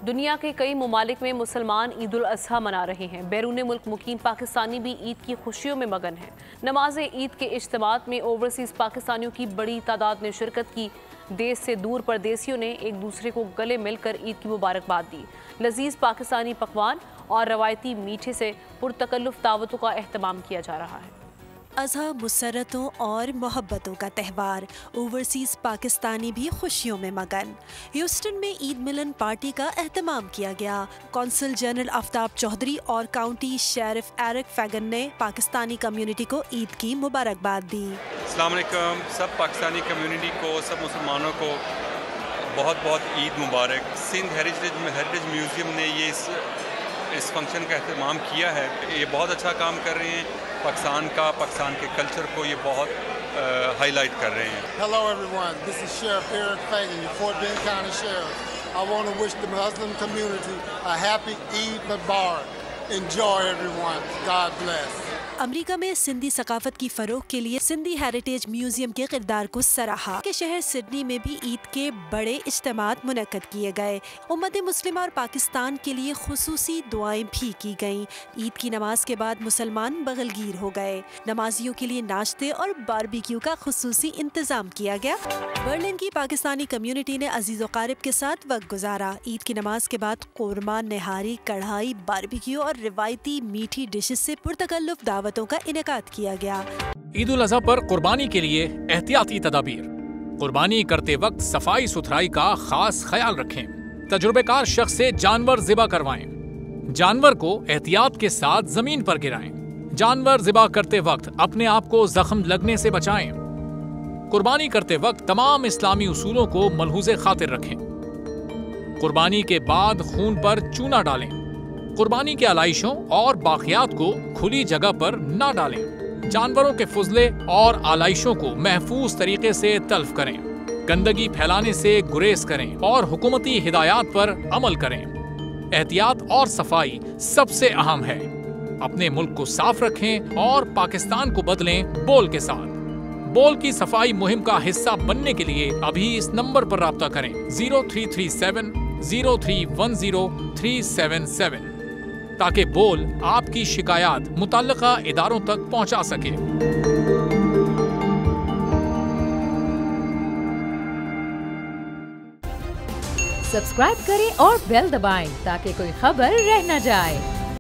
दुनिया के कई ममालिक में मुसलमान ईद उल अज़हा मना रहे हैं। बैरून मुल्क मुकीम पाकिस्तानी भी ईद की खुशियों में मगन हैं। नमाज ईद के इज्तिमात में ओवरसीज़ पाकिस्तानियों की बड़ी तादाद ने शिरकत की। देश से दूर परदेसियों ने एक दूसरे को गले मिलकर ईद की मुबारकबाद दी। लजीज पाकिस्तानी पकवान और रवायती मीठे से पुरतकल्लुफ़ दावतों का एहतमाम किया जा रहा है। अज़हा मुसरतों और मोहब्बतों का त्यौहार, ओवरसीज़ पाकिस्तानी भी खुशियों में मगन। ह्यूस्टन में ईद मिलन पार्टी का एहतमाम किया गया। कौंसल जनरल आफ्ताब चौधरी और काउंटी शेरिफ एरिक फैगन ने पाकिस्तानी कम्युनिटी को ईद की मुबारकबाद दी। अस्सलाम वालेकुम, सब पाकिस्तानी कम्युनिटी को, सब मुसलमानों को बहुत बहुत ईद मुबारक। सिंध हेरिटेज म्यूज़ियम ने ये इस फंक्शन का एहतमाम किया है। ये बहुत अच्छा काम कर रहे हैं। पाकिस्तान के कल्चर को ये बहुत हाईलाइट कर रहे हैं। Hello everyone, this is Sheriff Eric Fagan, your Fort Bend County Sheriff. I want to wish the Muslim community a happy Eid Mubarak. Enjoy everyone. God bless. अमरीका में सिंधी सकाफत की फरोग के लिए सिंधी हेरिटेज म्यूजियम के किरदार को सराहा। के शहर सिडनी में भी ईद के बड़े इज्तिमात मुनक्कद किए गए। उम्मत मुस्लिमा और पाकिस्तान के लिए खुसूसी दुआएं भी की गईं। ईद की नमाज के बाद मुसलमान बगलगीर हो गए। नमाजियों के लिए नाश्ते और बारबेक्यू का खुसूसी इंतजाम किया गया। बर्लिन की पाकिस्तानी कम्युनिटी ने अजीज व क़ारिब के साथ वक्त गुजारा। ईद की नमाज के बाद कोरमा, निहारी, कढ़ाई, बारबेक्यू और रिवायती मीठी डिशेस से पुरतकल्लुफ़ दावतों का इनेकाद किया गया। ईद उल अज़हा पर कुर्बानी के लिए एहतियाती तदाबीर। कुर्बानी करते वक्त सफाई सुथराई का खास ख्याल रखें। तजुर्बेकार शख्स से जानवर ज़िबा करवाएं। जानवर को एहतियात के साथ जमीन पर गिराएं। जानवर ज़िबा करते वक्त अपने आप को जख्म लगने से बचाएं। कुर्बानी करते वक्त तमाम इस्लामी उसूलों को मलहूज़े खातिर रखें। कुर्बानी के बाद खून पर चूना डालें। कुर्बानी के आलाइशों और बाक़ियात को खुली जगह पर न डालें। जानवरों के फुजले और आलाइशों को महफूज तरीके से तल्फ करें। गंदगी फैलाने से गुरेज करें और हुकूमती हिदायत पर अमल करें। एहतियात और सफाई सबसे अहम है। अपने मुल्क को साफ रखें और पाकिस्तान को बदलें बोल के साथ। बोल की सफाई मुहिम का हिस्सा बनने के लिए अभी इस नंबर पर राब्ता करें 0337 0310 377 ताकि बोल आपकी शिकायत मुतल्लिका इदारों तक पहुंचा सके। सब्सक्राइब करें और बेल दबाएं ताकि कोई खबर रह न जाए।